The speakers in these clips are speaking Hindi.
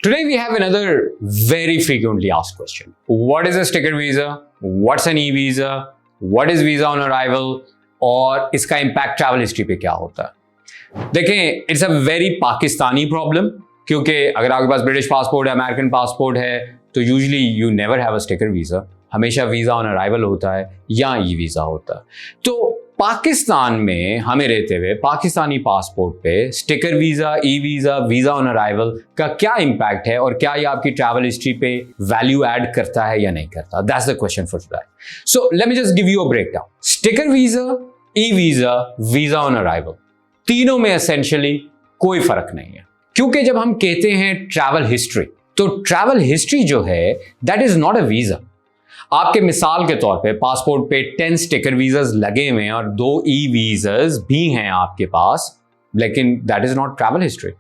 Today we have another very frequently asked question. What is a sticker visa? What's an e-visa? What is visa on arrival? और इसका इम्पैक्ट ट्रैवल हिस्ट्री पे क्या होता है? देखें, it's a very Pakistani problem, क्योंकि अगर आपके पास ब्रिटिश पासपोर्ट है, अमेरिकन पासपोर्ट है, तो usually you never have a sticker visa. हमेशा वीज़ा ऑन अराइवल होता है या ई वीज़ा होता है। तो पाकिस्तान में हमें रहते हुए पाकिस्तानी पासपोर्ट पे sticker visa, e visa, visa on arrival का क्या इम्पैक्ट है और क्या ये आपकी ट्रैवल हिस्ट्री पे वैल्यू ऐड करता है या नहीं करता? That's the question for today. So let me just give you a breakdown. Sticker visa, e visa, visa on arrival, तीनों में एसेंशियली कोई फर्क नहीं है, क्योंकि जब हम कहते हैं ट्रैवल हिस्ट्री, तो ट्रैवल हिस्ट्री जो है that is not a visa. आपके मिसाल के तौर पे पासपोर्ट पे 10 स्टिकर वीज़ास लगे हुए हैं और 2 ई वीज़ास भी हैं आपके पास, लेकिन that is not travel history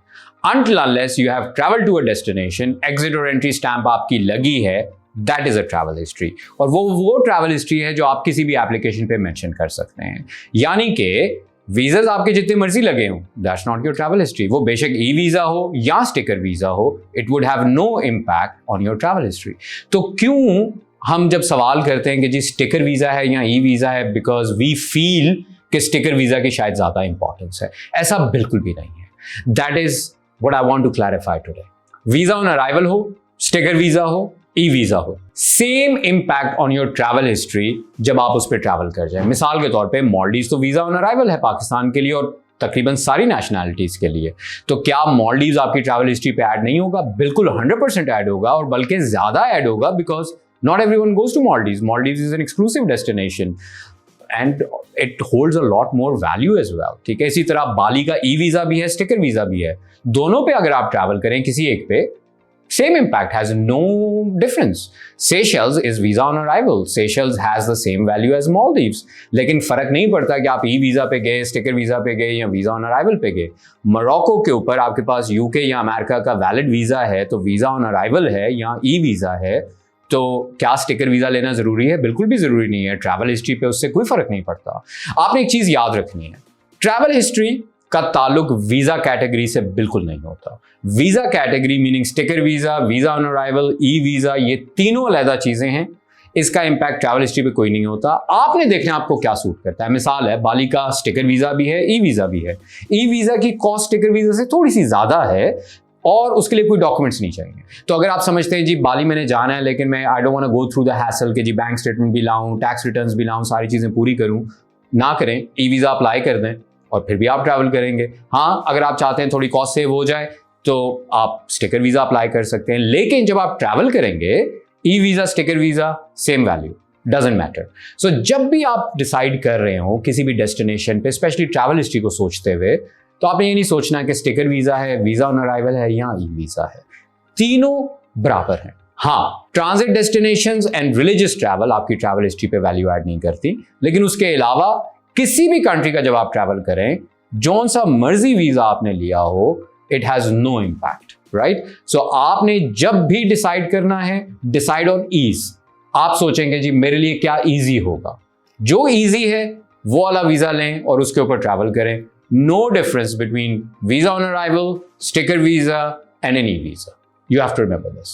until unless you have traveled to a destination, exit और एंट्री स्टैंप आपकी लगी है, that is a travel history. और वो ट्रैवल हिस्ट्री है जो आप किसी भी एप्लीकेशन पे मेंशन कर सकते हैं। यानी कि वीज़ास आपके जितने मर्जी लगे हों, that's not your travel history. वो बेशक ई वीज़ा हो या स्टिकर वीज़ा हो, it would have no impact on your travel history. तो क्यों हम जब सवाल करते हैं कि जी स्टिकर वीज़ा है या ई वीज़ा है, बिकॉज वी फील कि स्टिकर वीज़ा की शायद ज़्यादा इंपॉर्टेंस है। ऐसा बिल्कुल भी नहीं है। That is what I want to clarify today. Visa on arrival हो, स्टिकर वीज़ा हो, ई वीज़ा हो, same impact on your travel history जब आप उस पर ट्रैवल कर जाए। मिसाल के तौर पे मालदीव्स तो वीज़ा ऑन अराइवल है पाकिस्तान के लिए और तकरीबन सारी नेशनैलिटीज के लिए। तो क्या मालदीव्स आपकी ट्रैवल हिस्ट्री पे ऐड नहीं होगा? बिल्कुल 100% ऐड होगा, और बल्कि ज़्यादा ऐड होगा, because not everyone goes to Maldives. Maldives is an exclusive destination and it holds a lot more value as well. ठीक है, इसी तरह बाली का ई वीज़ा भी है, स्टिकर वीज़ा भी है। दोनों पे अगर आप ट्रैवल करें किसी एक पे, same impact, has no difference. Seychelles is visa on arrival. Seychelles has the same value as Maldives. लेकिन फर्क नहीं पड़ता कि आप ई वीज़ा पे गए, स्टिकर वीज़ा पे गए या वीज़ा ऑन अराइवल पे गए। मोरक्को के ऊपर आपके पास यूके या अमेरिका का वैलिड वीज़ा है, तो वीज़ा ऑन अराइवल है या ई वीज़ा है, तो क्या स्टिकर वीज़ा लेना ज़रूरी है? बिल्कुल भी ज़रूरी नहीं है। ट्रैवल हिस्ट्री पे उससे कोई फ़र्क नहीं पड़ता। आपने एक चीज़ याद रखनी है, ट्रैवल हिस्ट्री का ताल्लुक वीज़ा कैटेगरी से बिल्कुल नहीं होता। Visa category meaning sticker visa, visa on arrival, e visa, ये तीनों अलग चीज़ें हैं। इसका इम्पैक्ट ट्रैवल हिस्ट्री पे कोई नहीं होता। आपने देखना आपको क्या सूट करता है। मिसाल है, बाली का स्टिकर वीज़ा भी है, ई वीज़ा भी है। ई वीज़ा की कॉस्ट स्टिकर वीज़ा से थोड़ी सी ज़्यादा है और उसके लिए कोई डॉक्यूमेंट्स नहीं चाहिए। तो अगर आप समझते हैं जी बाली मैंने जाना है, लेकिन मैं I don't want to go through the hassle कि जी बैंक स्टेटमेंट भी लाऊं, टैक्स रिटर्न्स भी लाऊं, सारी चीज़ें पूरी करूं, ना करें। ई वीज़ा अप्लाई कर दें और फिर भी आप ट्रैवल करेंगे। हाँ, अगर आप चाहते हैं थोड़ी कॉस्ट सेव हो जाए तो आप स्टिकर वीज़ा अप्लाई कर सकते हैं, लेकिन जब आप ट्रैवल करेंगे, e visa, sticker visa, same value, doesn't matter. So जब भी आप डिसाइड कर रहे हो किसी भी डेस्टिनेशन पे, स्पेशली ट्रैवल हिस्ट्री को सोचते हुए, तो आपने ये नहीं सोचना कि स्टिकर वीज़ा है, वीज़ा ऑन अराइवल है या ई वीज़ा है। तीनों बराबर हैं। हाँ, transit destinations and religious travel आपकी ट्रैवल हिस्ट्री पे वैल्यू ऐड नहीं करती, लेकिन उसके अलावा किसी भी कंट्री का जब आप ट्रैवल करें, जौन सा मर्जी वीज़ा आपने लिया हो, it has no impact, right? So आपने जब भी डिसाइड करना है, डिसाइड ऑन ईज। आप सोचेंगे जी मेरे लिए क्या ईजी होगा, जो ईजी है वो वाला वीज़ा लें और उसके ऊपर ट्रैवल करें। No difference between visa on arrival, sticker visa, and an e-visa. You have to remember this.